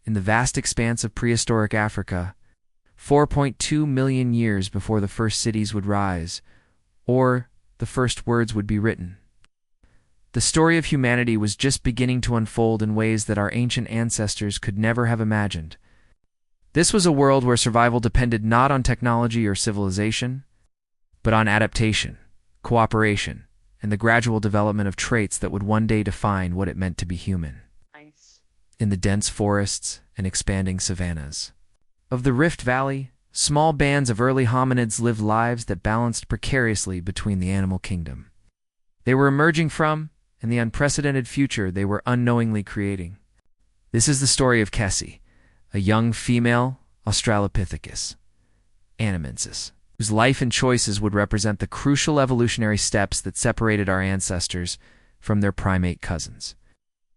in the vast expanse of prehistoric Africa, 4.2 million years before the first cities would rise, or the first words would be written. The story of humanity was just beginning to unfold in ways that our ancient ancestors could never have imagined. This was a world where survival depended not on technology or civilization, but on adaptation, cooperation, and the gradual development of traits that would one day define what it meant to be human. In the dense forests and expanding savannas of the Rift Valley, small bands of early hominids lived lives that balanced precariously between the animal kingdom they were emerging from and the unprecedented future they were unknowingly creating. This is the story of Kessie, a young female Australopithecus animensis, whose life and choices would represent the crucial evolutionary steps that separated our ancestors from their primate cousins.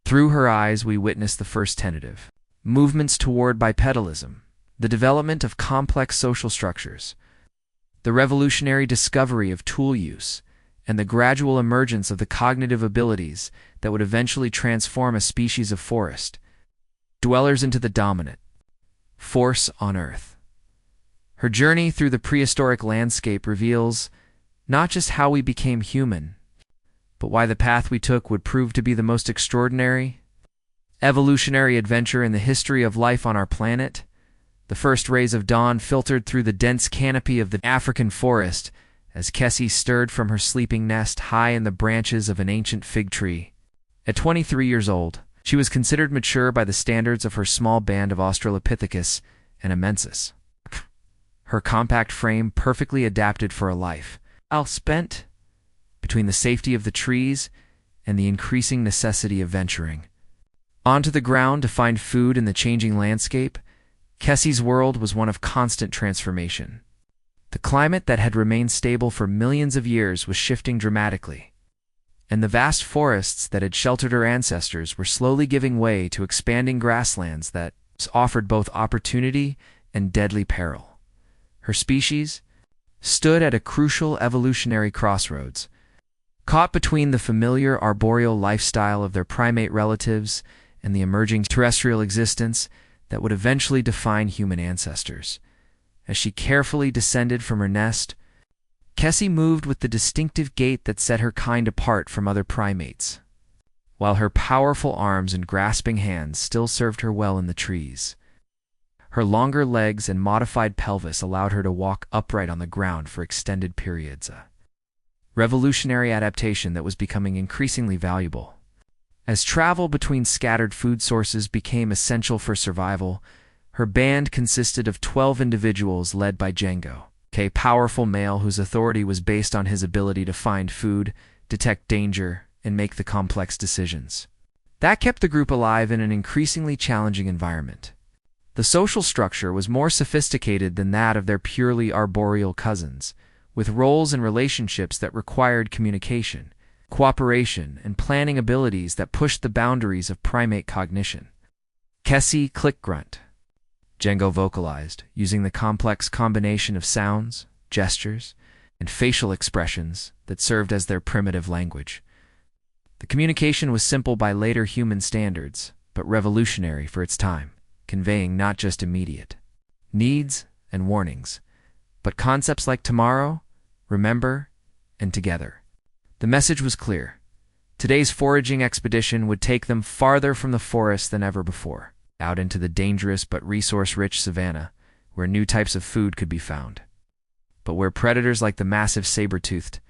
Through her eyes, we witness the first tentative movements toward bipedalism, the development of complex social structures, the revolutionary discovery of tool use, and the gradual emergence of the cognitive abilities that would eventually transform a species of forest dwellers into the dominant force on Earth. Her journey through the prehistoric landscape reveals not just how we became human, but why the path we took would prove to be the most extraordinary evolutionary adventure in the history of life on our planet. The first rays of dawn filtered through the dense canopy of the African forest as Kessie stirred from her sleeping nest high in the branches of an ancient fig tree. At 23 years old, she was considered mature by the standards of her small band of Australopithecus animensis. Her compact frame perfectly adapted for a life spent between the safety of the trees and the increasing necessity of venturing onto the ground to find food in the changing landscape. Kessie's world was one of constant transformation. The climate that had remained stable for millions of years was shifting dramatically, and the vast forests that had sheltered her ancestors were slowly giving way to expanding grasslands that offered both opportunity and deadly peril. Her species stood at a crucial evolutionary crossroads, caught between the familiar arboreal lifestyle of their primate relatives and the emerging terrestrial existence that would eventually define human ancestors. As she carefully descended from her nest, Kessie moved with the distinctive gait that set her kind apart from other primates, while her powerful arms and grasping hands still served her well in the trees. Her longer legs and modified pelvis allowed her to walk upright on the ground for extended periods, a revolutionary adaptation that was becoming increasingly valuable. As travel between scattered food sources became essential for survival, her band consisted of 12 individuals led by Django, a powerful male whose authority was based on his ability to find food, detect danger, and make the complex decisions that kept the group alive in an increasingly challenging environment. The social structure was more sophisticated than that of their purely arboreal cousins, with roles and relationships that required communication, cooperation, and planning abilities that pushed the boundaries of primate cognition. Kessie click grunt, Django vocalized, using the complex combination of sounds, gestures, and facial expressions that served as their primitive language. The communication was simple by later human standards, but revolutionary for its time, conveying not just immediate needs and warnings, but concepts like tomorrow, remember, and together. The message was clear. Today's foraging expedition would take them farther from the forest than ever before, out into the dangerous but resource-rich savanna, where new types of food could be found, but where predators like the massive saber-toothed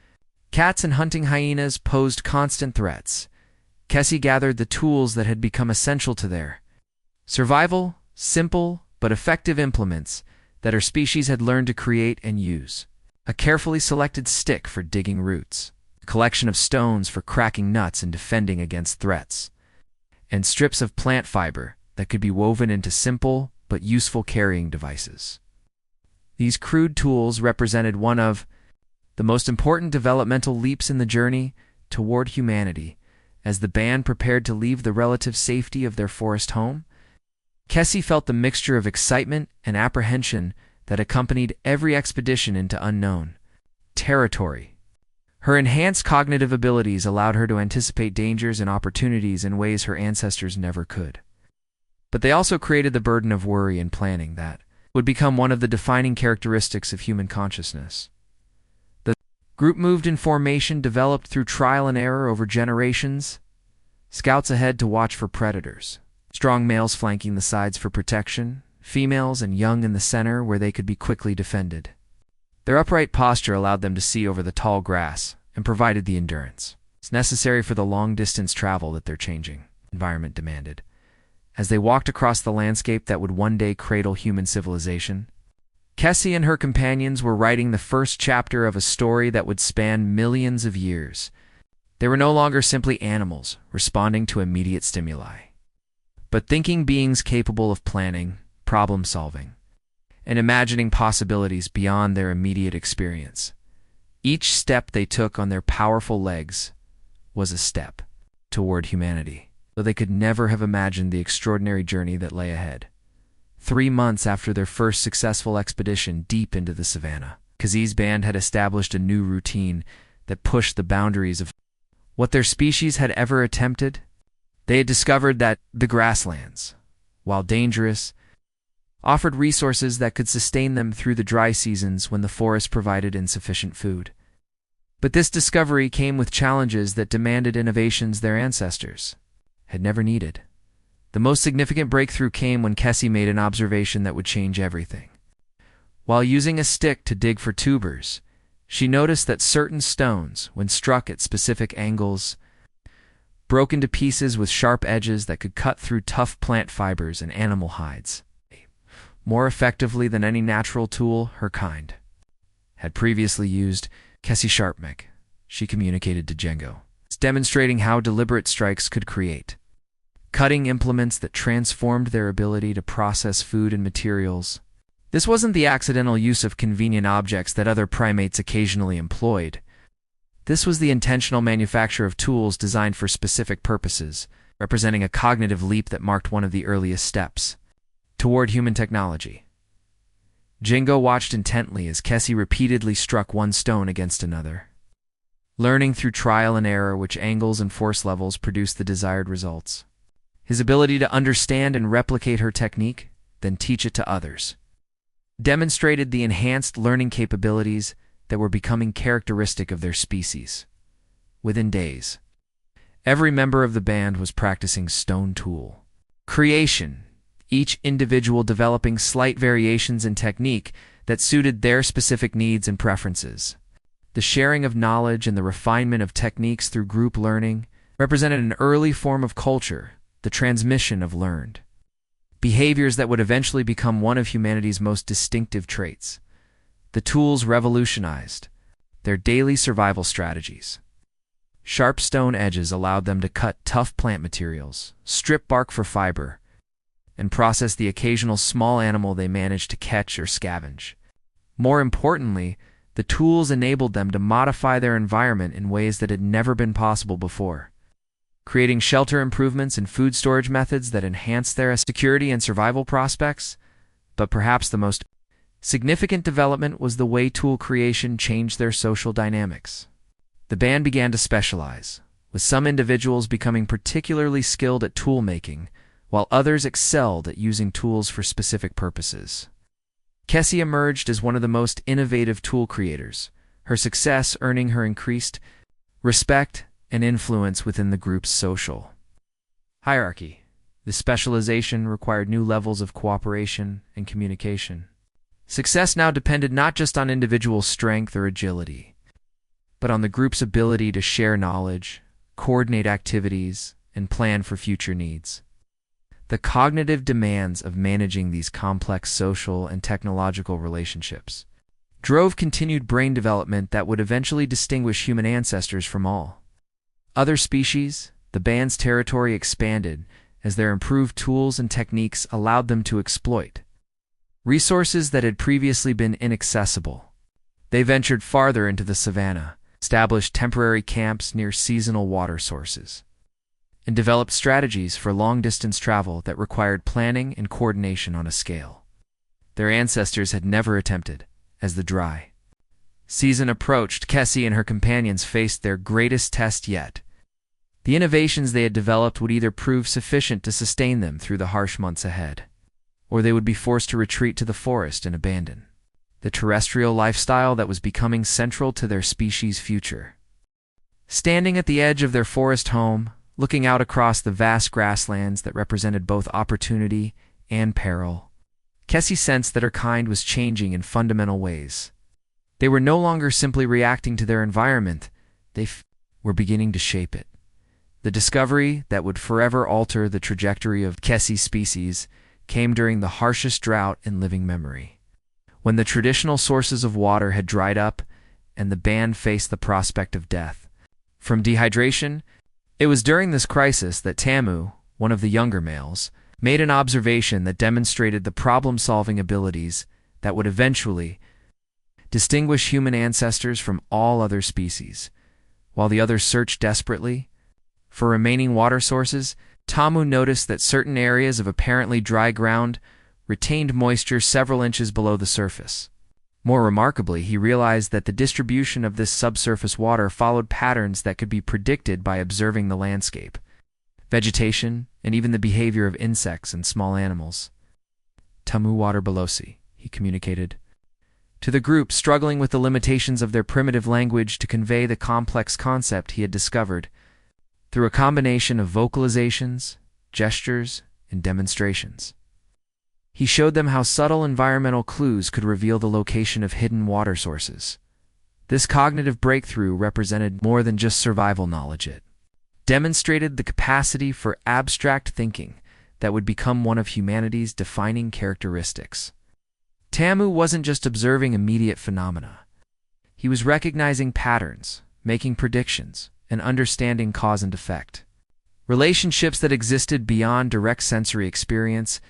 cats and hunting hyenas posed constant threats. Kessie gathered the tools that had become essential to their survival, simple but effective implements that her species had learned to create and use. A carefully selected stick for digging roots, a collection of stones for cracking nuts and defending against threats, and strips of plant fiber that could be woven into simple but useful carrying devices. These crude tools represented one of the most important developmental leaps in the journey toward humanity. As the band prepared to leave the relative safety of their forest home, Kessie felt the mixture of excitement and apprehension that accompanied every expedition into unknown territory. Her enhanced cognitive abilities allowed her to anticipate dangers and opportunities in ways her ancestors never could. But they also created the burden of worry and planning that would become one of the defining characteristics of human consciousness. The group moved in formation developed through trial and error over generations, scouts ahead to watch for predators, strong males flanking the sides for protection, females and young in the center where they could be quickly defended. Their upright posture allowed them to see over the tall grass and provided the endurance necessary for the long-distance travel that their changing environment demanded. As they walked across the landscape that would one day cradle human civilization, Kessie and her companions were writing the first chapter of a story that would span millions of years. They were no longer simply animals responding to immediate stimuli, but thinking beings capable of planning, problem-solving, and imagining possibilities beyond their immediate experience. Each step they took on their powerful legs was a step toward humanity, though they could never have imagined the extraordinary journey that lay ahead. 3 months after their first successful expedition deep into the savannah, Kessie's band had established a new routine that pushed the boundaries of what their species had ever attempted. They had discovered that the grasslands, while dangerous, offered resources that could sustain them through the dry seasons when the forest provided insufficient food. But this discovery came with challenges that demanded innovations their ancestors had never needed. The most significant breakthrough came when Kessie made an observation that would change everything. While using a stick to dig for tubers, she noticed that certain stones, when struck at specific angles, broke into pieces with sharp edges that could cut through tough plant fibers and animal hides more effectively than any natural tool her kind had previously used. Kessie Sharpmek, she communicated to Django, demonstrating how deliberate strikes could create cutting implements that transformed their ability to process food and materials. This wasn't the accidental use of convenient objects that other primates occasionally employed. This was the intentional manufacture of tools designed for specific purposes, representing a cognitive leap that marked one of the earliest steps toward human technology. Django watched intently as Kessie repeatedly struck one stone against another, learning through trial and error which angles and force levels produced the desired results. His ability to understand and replicate her technique, then teach it to others, demonstrated the enhanced learning capabilities that were becoming characteristic of their species. Within days, every member of the band was practicing stone tool creation, each individual developing slight variations in technique that suited their specific needs and preferences. The sharing of knowledge and the refinement of techniques through group learning represented an early form of culture, the transmission of learned behaviors that would eventually become one of humanity's most distinctive traits. The tools revolutionized their daily survival strategies. Sharp stone edges allowed them to cut tough plant materials, strip bark for fiber, and process the occasional small animal they managed to catch or scavenge. More importantly, the tools enabled them to modify their environment in ways that had never been possible before, creating shelter improvements and food storage methods that enhanced their security and survival prospects. But perhaps the most significant development was the way tool creation changed their social dynamics. The band began to specialize, with some individuals becoming particularly skilled at tool making, while others excelled at using tools for specific purposes. Kessie emerged as one of the most innovative tool creators, her success earning her increased respect and influence within the group's social hierarchy. This specialization required new levels of cooperation and communication. Success now depended not just on individual strength or agility, but on the group's ability to share knowledge, coordinate activities, and plan for future needs. The cognitive demands of managing these complex social and technological relationships drove continued brain development that would eventually distinguish human ancestors from all other species. The band's territory expanded as their improved tools and techniques allowed them to exploit resources that had previously been inaccessible. They ventured farther into the savannah, established temporary camps near seasonal water sources, and developed strategies for long-distance travel that required planning and coordination on a scale their ancestors had never attempted. As the dry season approached, Kessie and her companions faced their greatest test yet. The innovations they had developed would either prove sufficient to sustain them through the harsh months ahead, or they would be forced to retreat to the forest and abandon the terrestrial lifestyle that was becoming central to their species' future. Standing at the edge of their forest home, looking out across the vast grasslands that represented both opportunity and peril, Kessie sensed that her kind was changing in fundamental ways. They were no longer simply reacting to their environment, they were beginning to shape it. The discovery that would forever alter the trajectory of Kessie's species came during the harshest drought in living memory, when the traditional sources of water had dried up and the band faced the prospect of death from dehydration. It was during this crisis that Tamu, one of the younger males, made an observation that demonstrated the problem-solving abilities that would eventually distinguish human ancestors from all other species. While the others searched desperately for remaining water sources, Tamu noticed that certain areas of apparently dry ground retained moisture several inches below the surface. More remarkably, he realized that the distribution of this subsurface water followed patterns that could be predicted by observing the landscape, vegetation, and even the behavior of insects and small animals. Tamu water belosi, he communicated to the group, struggling with the limitations of their primitive language to convey the complex concept he had discovered through a combination of vocalizations, gestures, and demonstrations. He showed them how subtle environmental clues could reveal the location of hidden water sources. This cognitive breakthrough represented more than just survival knowledge. It demonstrated the capacity for abstract thinking that would become one of humanity's defining characteristics. Tamu wasn't just observing immediate phenomena. He was recognizing patterns, making predictions, and understanding cause and effect. Relationships that existed beyond direct sensory experience.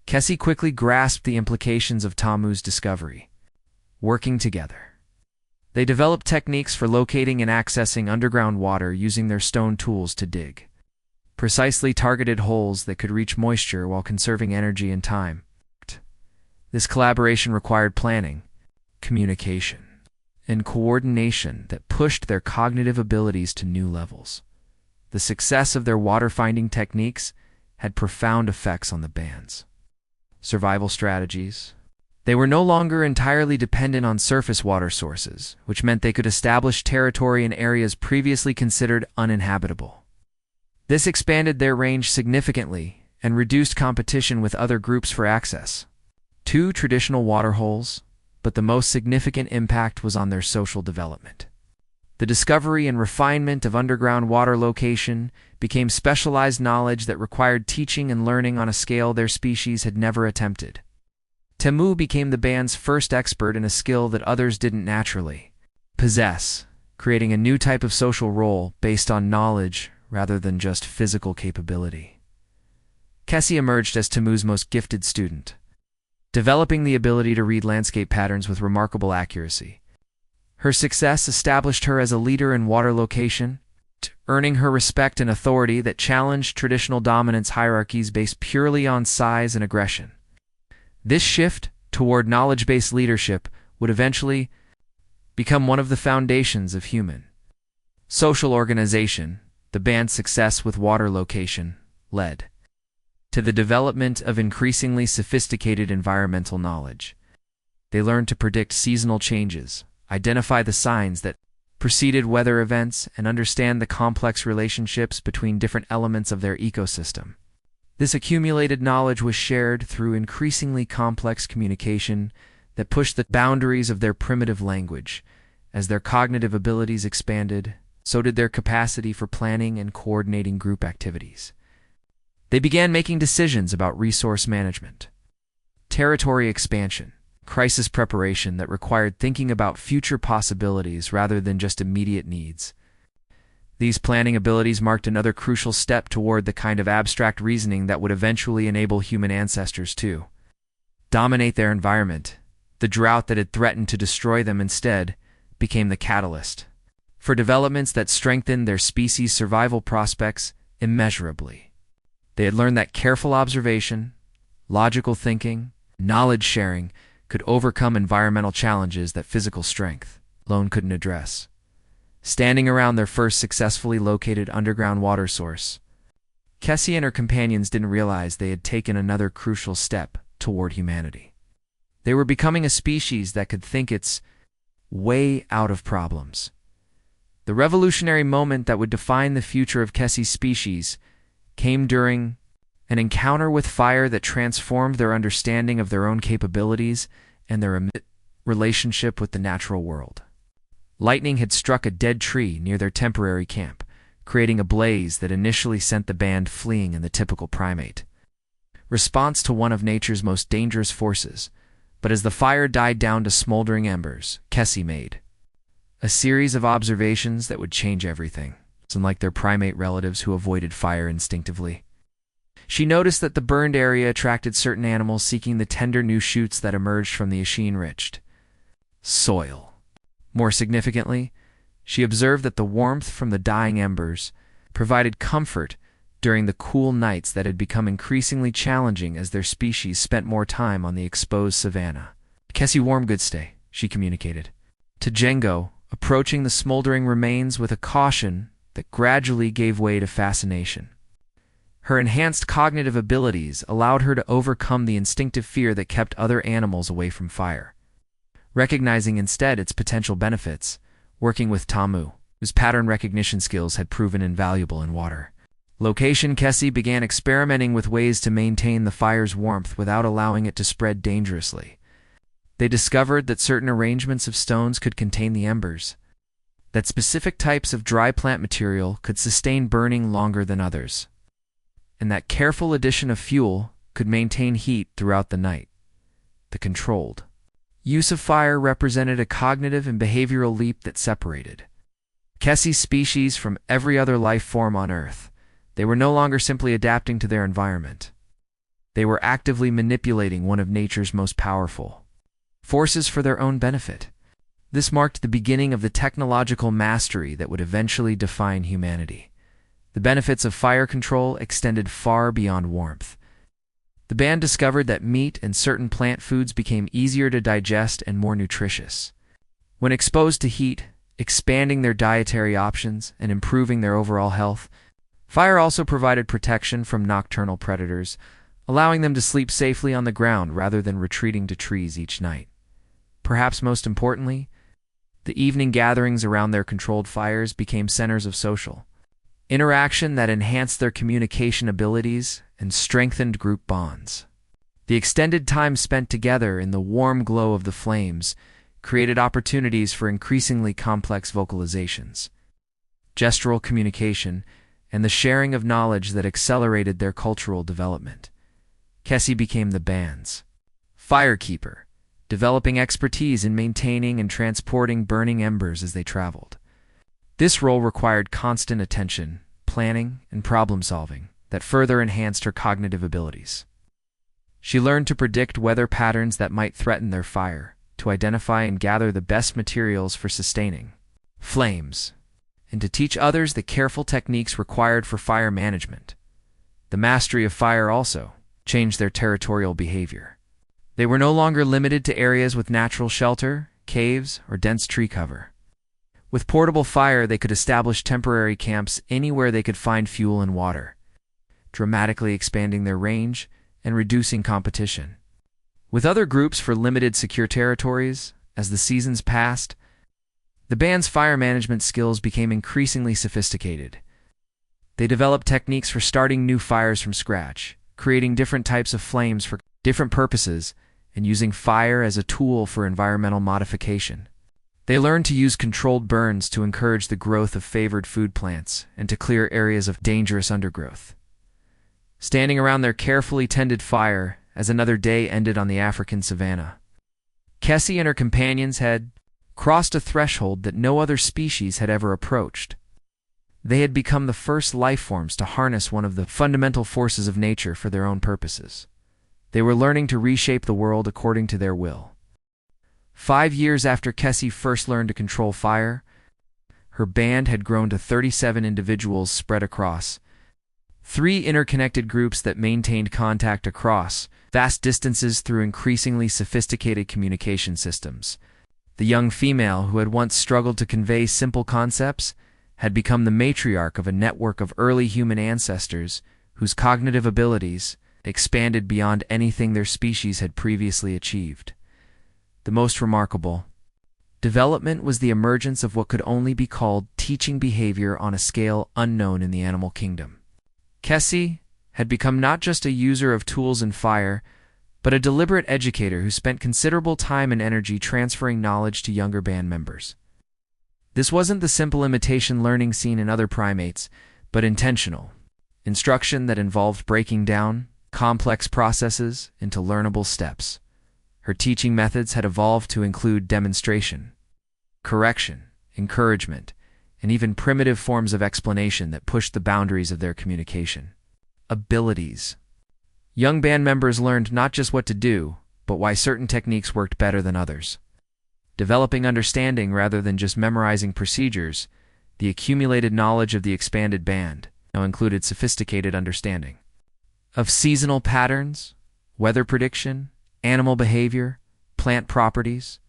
Kessie quickly grasped the implications of Tamu's discovery. Working together, they developed techniques for locating and accessing underground water using their stone tools to dig precisely targeted holes that could reach moisture while conserving energy and time. This collaboration required planning, communication, and coordination that pushed their cognitive abilities to new levels. The success of their water-finding techniques had profound effects on the band's survival strategies. They were no longer entirely dependent on surface water sources, which meant they could establish territory in areas previously considered uninhabitable. This expanded their range significantly and reduced competition with other groups for access. 2 traditional water holes, but the most significant impact was on their social development. The discovery and refinement of underground water location became specialized knowledge that required teaching and learning on a scale their species had never attempted. Tamu became the band's first expert in a skill that others didn't naturally possess, creating a new type of social role based on knowledge rather than just physical capability. Kessie emerged as Tamu's most gifted student, developing the ability to read landscape patterns with remarkable accuracy. Her success established her as a leader in water location, earning her respect and authority that challenged traditional dominance hierarchies based purely on size and aggression. This shift toward knowledge-based leadership would eventually become one of the foundations of human social organization. The band's success with water location led to the development of increasingly sophisticated environmental knowledge. They learned to predict seasonal changes, identify the signs that preceded weather events, and understand the complex relationships between different elements of their ecosystem. This accumulated knowledge was shared through increasingly complex communication that pushed the boundaries of their primitive language. As their cognitive abilities expanded, so did their capacity for planning and coordinating group activities. They began making decisions about resource management, territory expansion, crisis preparation that required thinking about future possibilities rather than just immediate needs. These planning abilities marked another crucial step toward the kind of abstract reasoning that would eventually enable human ancestors to dominate their environment. The drought that had threatened to destroy them instead became the catalyst for developments that strengthened their species' survival prospects immeasurably. They had learned that careful observation, logical thinking, knowledge sharing could overcome environmental challenges that physical strength alone couldn't address. standing around their first successfully located underground water source. Kessie and her companions didn't realize they had taken another crucial step toward humanity. They were becoming a species that could think its way out of problems. The revolutionary moment that would define the future of Kessie's species came during an encounter with fire that transformed their understanding of their own capabilities and their relationship with the natural world. Lightning had struck a dead tree near their temporary camp, creating a blaze that initially sent the band fleeing in the typical primate response to one of nature's most dangerous forces. But as the fire died down to smoldering embers, Kessie made a series of observations that would change everything. Unlike their primate relatives who avoided fire instinctively, she noticed that the burned area attracted certain animals seeking the tender new shoots that emerged from the ash-enriched soil. More significantly, she observed that the warmth from the dying embers provided comfort during the cool nights that had become increasingly challenging as their species spent more time on the exposed savanna. "Kessie warm good stay," she communicated to Django, approaching the smoldering remains with a caution that gradually gave way to fascination. Her enhanced cognitive abilities allowed her to overcome the instinctive fear that kept other animals away from fire. Recognizing instead its potential benefits, working with Tamu, whose pattern recognition skills had proven invaluable in water location, Kessie began experimenting with ways to maintain the fire's warmth without allowing it to spread dangerously. They discovered that certain arrangements of stones could contain the embers, that specific types of dry plant material could sustain burning longer than others, and that careful addition of fuel could maintain heat throughout the night. The controlled use of fire represented a cognitive and behavioral leap that separated Kessie's species from every other life form on Earth. They were no longer simply adapting to their environment. They were actively manipulating one of nature's most powerful forces for their own benefit. This marked the beginning of the technological mastery that would eventually define humanity. The benefits of fire control extended far beyond warmth. The band discovered that meat and certain plant foods became easier to digest and more nutritious when exposed to heat, expanding their dietary options and improving their overall health. Fire also provided protection from nocturnal predators, allowing them to sleep safely on the ground rather than retreating to trees each night. Perhaps most importantly, the evening gatherings around their controlled fires became centers of social interaction that enhanced their communication abilities and strengthened group bonds. The extended time spent together in the warm glow of the flames created opportunities for increasingly complex vocalizations, gestural communication, and the sharing of knowledge that accelerated their cultural development. Kessie became the band's firekeeper, developing expertise in maintaining and transporting burning embers as they traveled. This role required constant attention, planning, and problem-solving that further enhanced her cognitive abilities. She learned to predict weather patterns that might threaten their fire, to identify and gather the best materials for sustaining flames, and to teach others the careful techniques required for fire management. The mastery of fire also changed their territorial behavior. They were no longer limited to areas with natural shelter, caves, or dense tree cover. With portable fire, they could establish temporary camps anywhere they could find fuel and water, dramatically expanding their range and reducing competition. With other groups for limited secure territories, as the seasons passed, the band's fire management skills became increasingly sophisticated. They developed techniques for starting new fires from scratch, creating different types of flames for different purposes, and using fire as a tool for environmental modification. They learned to use controlled burns to encourage the growth of favored food plants and to clear areas of dangerous undergrowth. Standing around their carefully tended fire as another day ended on the African savanna, Kessie and her companions had crossed a threshold that no other species had ever approached. They had become the first life forms to harness one of the fundamental forces of nature for their own purposes. They were learning to reshape the world according to their will. 5 years after Kessie first learned to control fire, her band had grown to 37 individuals spread across 3 interconnected groups that maintained contact across vast distances through increasingly sophisticated communication systems. The young female, who had once struggled to convey simple concepts, had become the matriarch of a network of early human ancestors whose cognitive abilities expanded beyond anything their species had previously achieved. The most remarkable development was the emergence of what could only be called teaching behavior on a scale unknown in the animal kingdom. Kessie had become not just a user of tools and fire, but a deliberate educator who spent considerable time and energy transferring knowledge to younger band members. This wasn't the simple imitation learning seen in other primates, but intentional instruction that involved breaking down complex processes into learnable steps. Her teaching methods had evolved to include demonstration, correction, encouragement, and even primitive forms of explanation that pushed the boundaries of their communication. Abilities. Young band members learned not just what to do, but why certain techniques worked better than others. Developing understanding rather than just memorizing procedures, the accumulated knowledge of the expanded band now included sophisticated understanding of seasonal patterns, weather prediction, animal behavior, plant properties,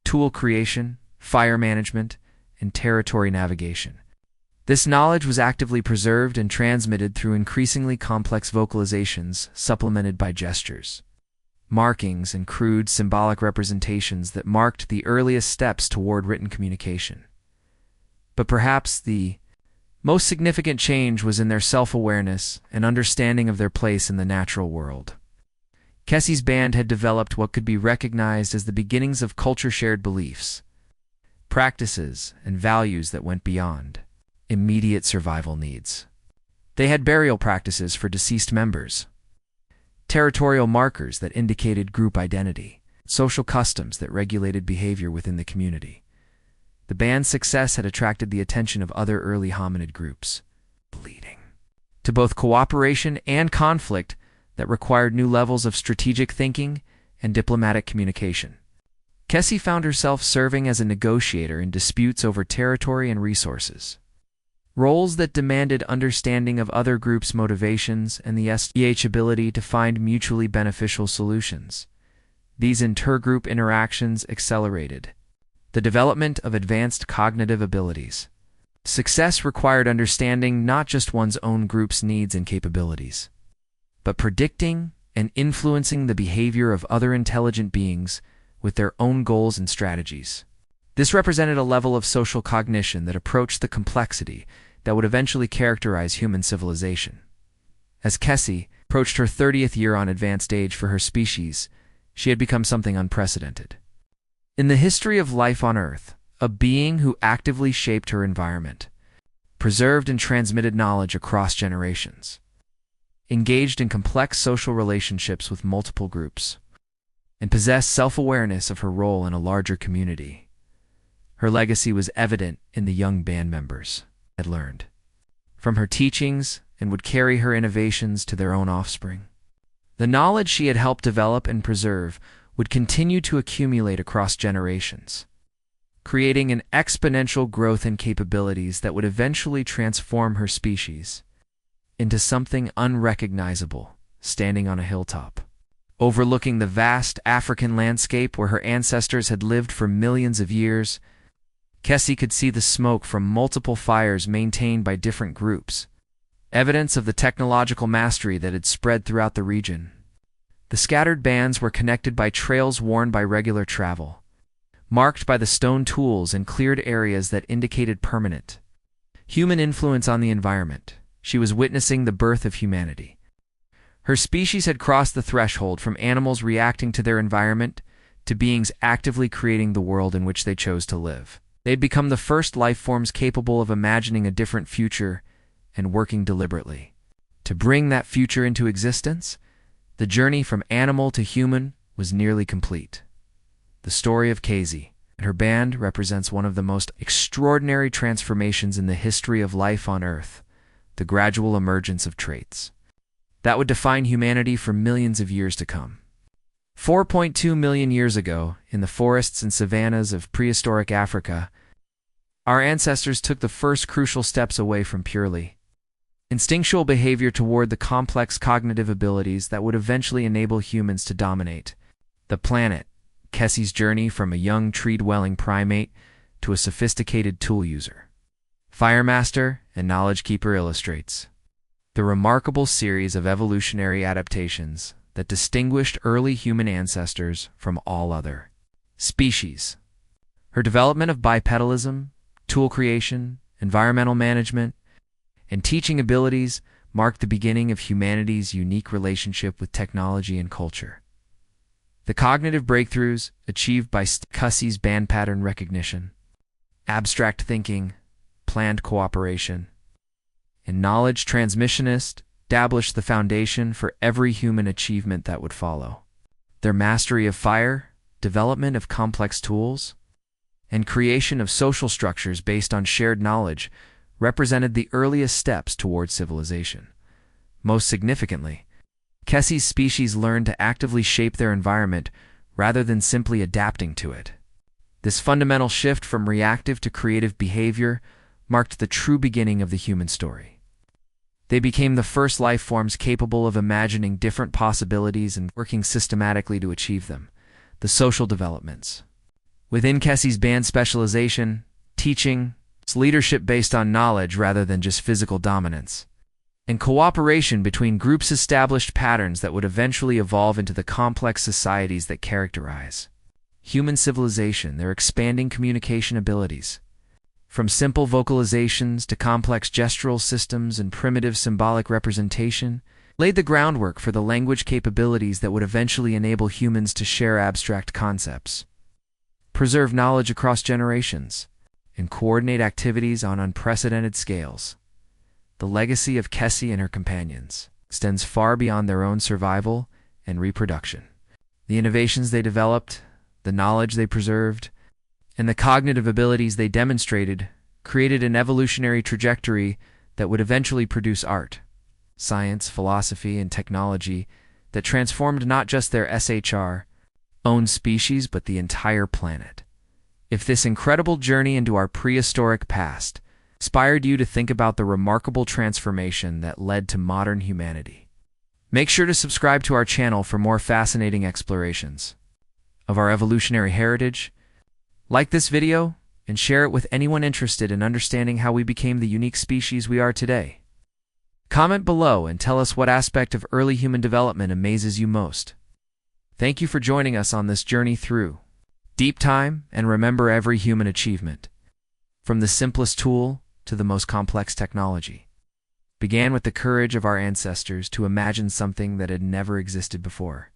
tool creation, fire management, and territory navigation. This knowledge was actively preserved and transmitted through increasingly complex vocalizations supplemented by gestures, markings, and crude symbolic representations that marked the earliest steps toward written communication. But perhaps the most significant change was in their self-awareness and understanding of their place in the natural world. Kessie's band had developed what could be recognized as the beginnings of culture-shared beliefs, practices, and values that went beyond immediate survival needs. They had burial practices for deceased members, territorial markers that indicated group identity, social customs that regulated behavior within the community. The band's success had attracted the attention of other early hominid groups, leading to both cooperation and conflict that required new levels of strategic thinking and diplomatic communication. Kessie found herself serving as a negotiator in disputes over territory and resources, roles that demanded understanding of other groups' motivations and the SDH ability to find mutually beneficial solutions. These intergroup interactions accelerated the development of advanced cognitive abilities. Success required understanding not just one's own group's needs and capabilities, but predicting and influencing the behavior of other intelligent beings with their own goals and strategies. This represented a level of social cognition that approached the complexity that would eventually characterize human civilization. As Kessie approached her 30th year on advanced age for her species, she had become something unprecedented. In the history of life on Earth, a being who actively shaped her environment, preserved and transmitted knowledge across generations, engaged in complex social relationships with multiple groups, and possessed self-awareness of her role in a larger community. Her legacy was evident in the young band members had learned from her teachings and would carry her innovations to their own offspring. The knowledge she had helped develop and preserve would continue to accumulate across generations, creating an exponential growth in capabilities that would eventually transform her species into something unrecognizable, standing on a hilltop, overlooking the vast African landscape where her ancestors had lived for millions of years. Kessie could see the smoke from multiple fires maintained by different groups, evidence of the technological mastery that had spread throughout the region. The scattered bands were connected by trails worn by regular travel, marked by the stone tools and cleared areas that indicated permanent human influence on the environment. She was witnessing the birth of humanity. Her species had crossed the threshold from animals reacting to their environment to beings actively creating the world in which they chose to live. They had become the first life forms capable of imagining a different future and working deliberately to bring that future into existence. The journey from animal to human was nearly complete. The story of Kessie and her band represents one of the most extraordinary transformations in the history of life on Earth, the gradual emergence of traits that would define humanity for millions of years to come. 4.2 million years ago, in the forests and savannas of prehistoric Africa, our ancestors took the first crucial steps away from purely instinctual behavior toward the complex cognitive abilities that would eventually enable humans to dominate the planet. Kessie's journey from a young tree-dwelling primate to a sophisticated tool user. Firemaster and Knowledge Keeper illustrates the remarkable series of evolutionary adaptations that distinguished early human ancestors from all other species. Her development of bipedalism, tool creation, environmental management, and teaching abilities marked the beginning of humanity's unique relationship with technology and culture. The cognitive breakthroughs achieved by Kessie's band pattern recognition, abstract thinking, planned cooperation, and knowledge transmissionist established the foundation for every human achievement that would follow. Their mastery of fire, development of complex tools, and creation of social structures based on shared knowledge represented the earliest steps toward civilization. Most significantly, Kessie's species learned to actively shape their environment rather than simply adapting to it. This fundamental shift from reactive to creative behavior marked the true beginning of the human story. They became the first life forms capable of imagining different possibilities and working systematically to achieve them. The social developments. Within Kessie's band specialization, teaching, it's leadership based on knowledge rather than just physical dominance, and cooperation between groups established patterns that would eventually evolve into the complex societies that characterize human civilization. Their expanding communication abilities, from simple vocalizations to complex gestural systems and primitive symbolic representation, laid the groundwork for the language capabilities that would eventually enable humans to share abstract concepts, preserve knowledge across generations, and coordinate activities on unprecedented scales. The legacy of Kessie and her companions extends far beyond their own survival and reproduction. The innovations they developed, the knowledge they preserved, and the cognitive abilities they demonstrated created an evolutionary trajectory that would eventually produce art, science, philosophy, and technology that transformed not just their own species but the entire planet. If this incredible journey into our prehistoric past inspired you to think about the remarkable transformation that led to modern humanity, make sure to subscribe to our channel for more fascinating explorations of our evolutionary heritage. Like this video and share it with anyone interested in understanding how we became the unique species we are today. Comment below and tell us what aspect of early human development amazes you most. Thank you for joining us on this journey through deep time, and remember, every human achievement, from the simplest tool to the most complex technology, began with the courage of our ancestors to imagine something that had never existed before.